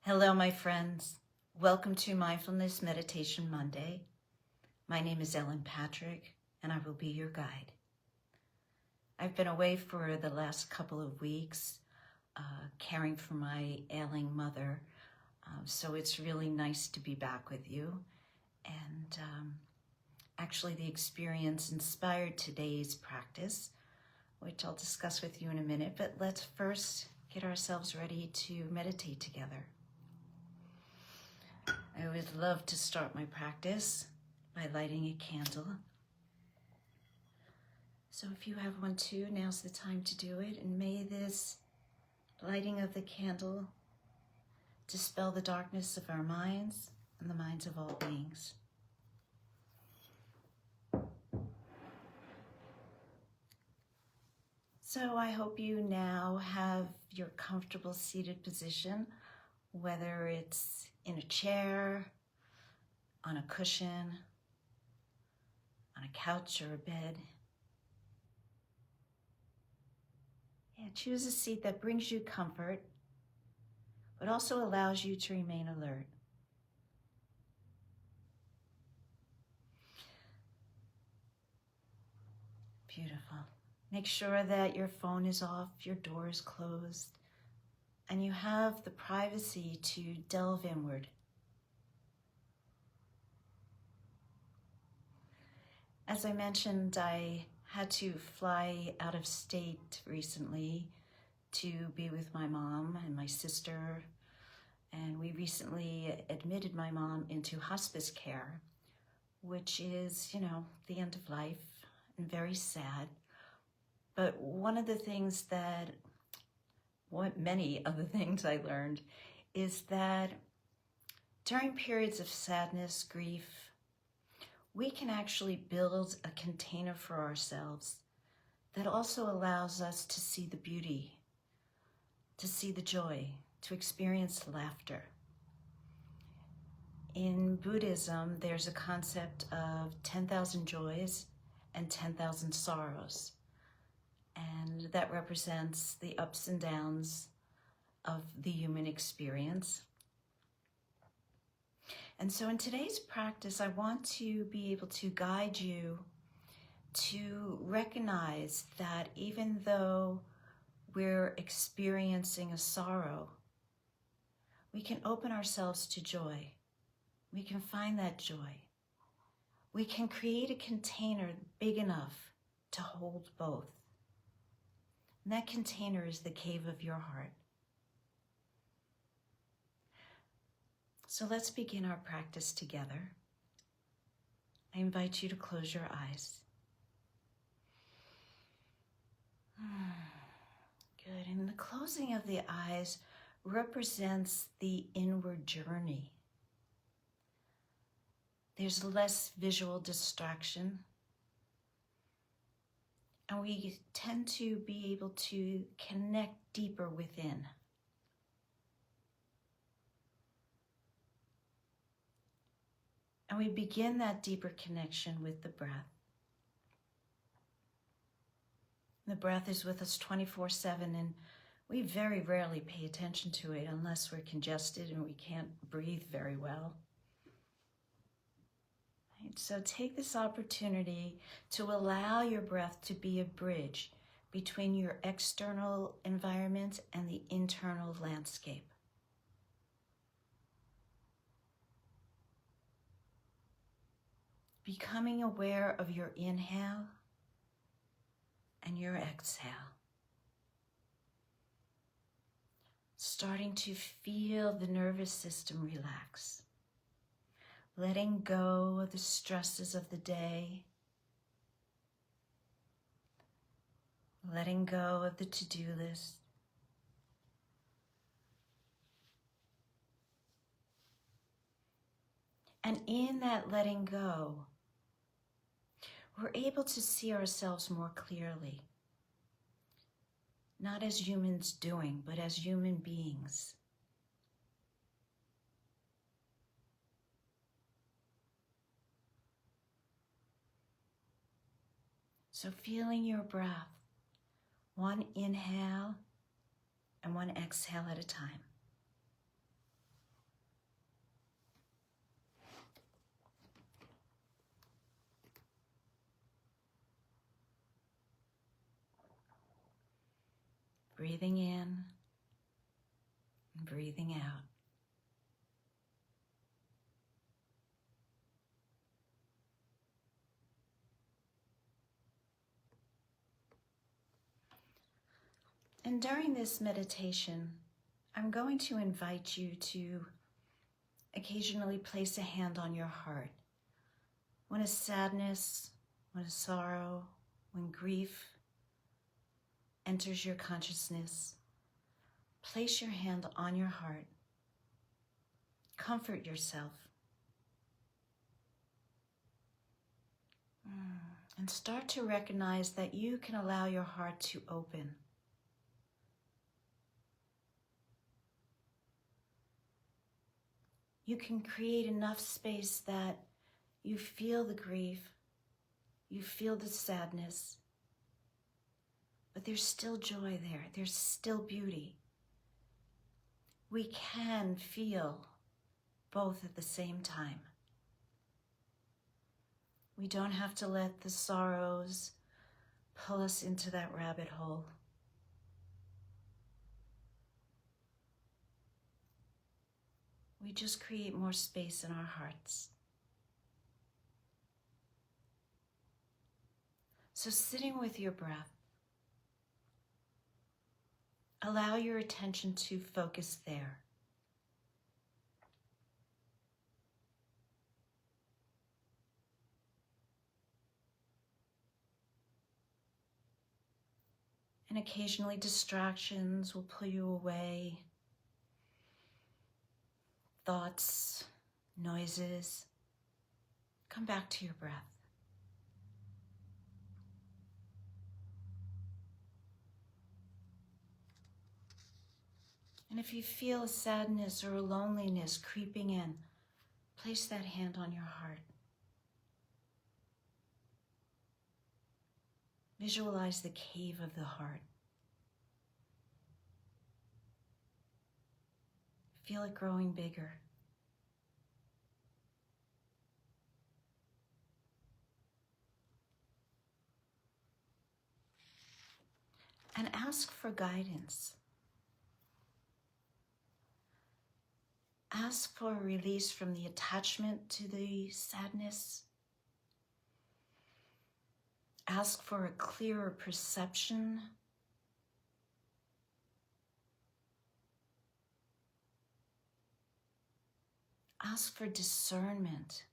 Hello, my friends. Welcome to Mindfulness Meditation Monday. My name is Ellen Patrick, and I will be your guide. I've been away for the last couple of weeks, caring for my ailing mother, so it's really nice to be back with you. And actually, the experience inspired today's practice, which I'll discuss with you in a minute, but let's first get ourselves ready to meditate together. I always love to start my practice by lighting a candle. So if you have one too, now's the time to do it. And may this lighting of the candle dispel the darkness of our minds and the minds of all beings. So I hope you now have your comfortable seated position, whether it's in a chair, on a cushion, on a couch or a bed. Yeah, choose a seat that brings you comfort, but also allows you to remain alert. Beautiful. Make sure that your phone is off, your door is closed, and you have the privacy to delve inward. As I mentioned, I had to fly out of state recently to be with my mom and my sister, and we recently admitted my mom into hospice care, which is, the end of life and very sad. But many of the things I learned is that during periods of sadness, grief, we can actually build a container for ourselves that also allows us to see the beauty, to see the joy, to experience laughter. In Buddhism, there's a concept of 10,000 joys and 10,000 sorrows. And that represents the ups and downs of the human experience. And so in today's practice, I want to be able to guide you to recognize that even though we're experiencing a sorrow, we can open ourselves to joy. We can find that joy. We can create a container big enough to hold both. And that container is the cave of your heart. So let's begin our practice together. I invite you to close your eyes. Good. And the closing of the eyes represents the inward journey. There's less visual distraction. And we tend to be able to connect deeper within. And we begin that deeper connection with the breath. The breath is with us 24/7, and we very rarely pay attention to it unless we're congested and we can't breathe very well. So take this opportunity to allow your breath to be a bridge between your external environment and the internal landscape. Becoming aware of your inhale and your exhale. Starting to feel the nervous system relax. Letting go of the stresses of the day. Letting go of the to-do list. And in that letting go, we're able to see ourselves more clearly. Not as humans doing, but as human beings. So feeling your breath, one inhale and one exhale at a time. Breathing in and breathing out. And during this meditation, I'm going to invite you to occasionally place a hand on your heart. When a sadness, when a sorrow, when grief enters your consciousness, place your hand on your heart. Comfort yourself. And start to recognize that you can allow your heart to open. You can create enough space that you feel the grief, you feel the sadness, but there's still joy there. There's still beauty. We can feel both at the same time. We don't have to let the sorrows pull us into that rabbit hole. We just create more space in our hearts. So sitting with your breath, allow your attention to focus there. And occasionally distractions will pull you away. Thoughts, noises. Come back to your breath. And if you feel a sadness or a loneliness creeping in, place that hand on your heart. Visualize the cave of the heart. Feel it growing bigger. And ask for guidance. Ask for a release from the attachment to the sadness. Ask for a clearer perception. Ask for discernment.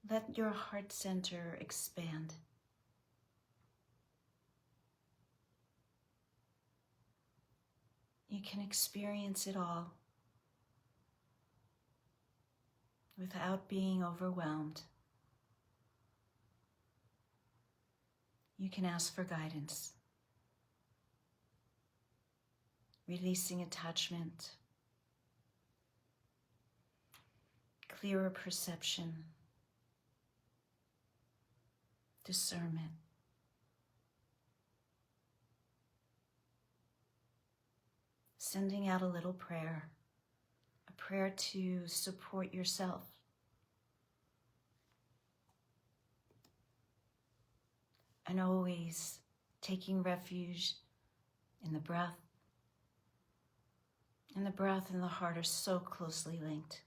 Let your heart center expand. You can experience it all without being overwhelmed. You can ask for guidance, releasing attachment, clearer perception, discernment. Sending out a little prayer, a prayer to support yourself. And always taking refuge in the breath. And the breath and the heart are so closely linked.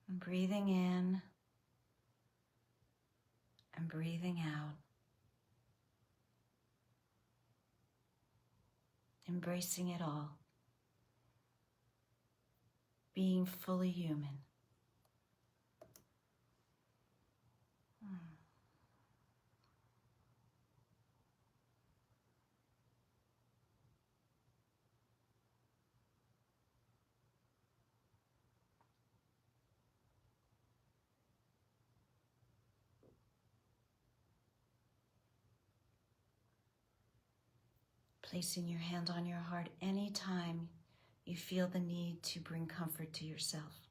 And breathing in and breathing out. Embracing it all. Being fully human. Placing your hand on your heart anytime you feel the need to bring comfort to yourself.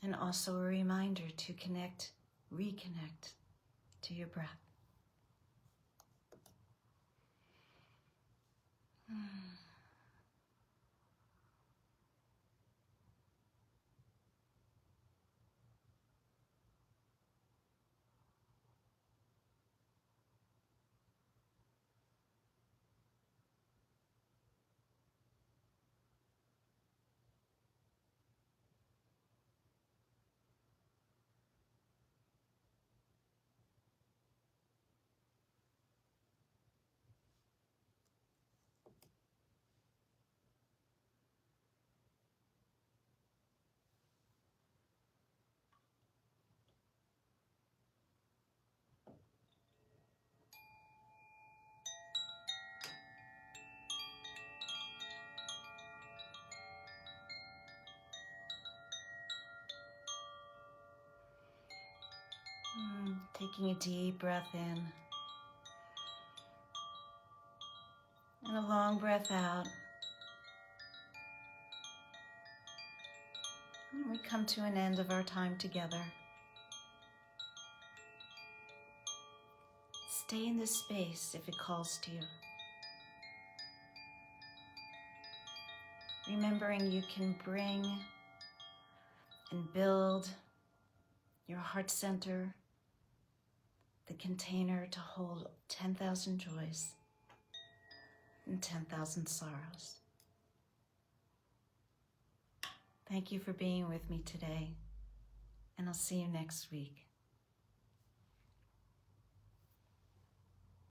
And also a reminder to connect, reconnect to your breath. Taking a deep breath in and a long breath out. And we come to an end of our time together. Stay in this space if it calls to you. Remembering you can bring and build your heart center, the container to hold 10,000 joys and 10,000 sorrows. Thank you for being with me today, and I'll see you next week.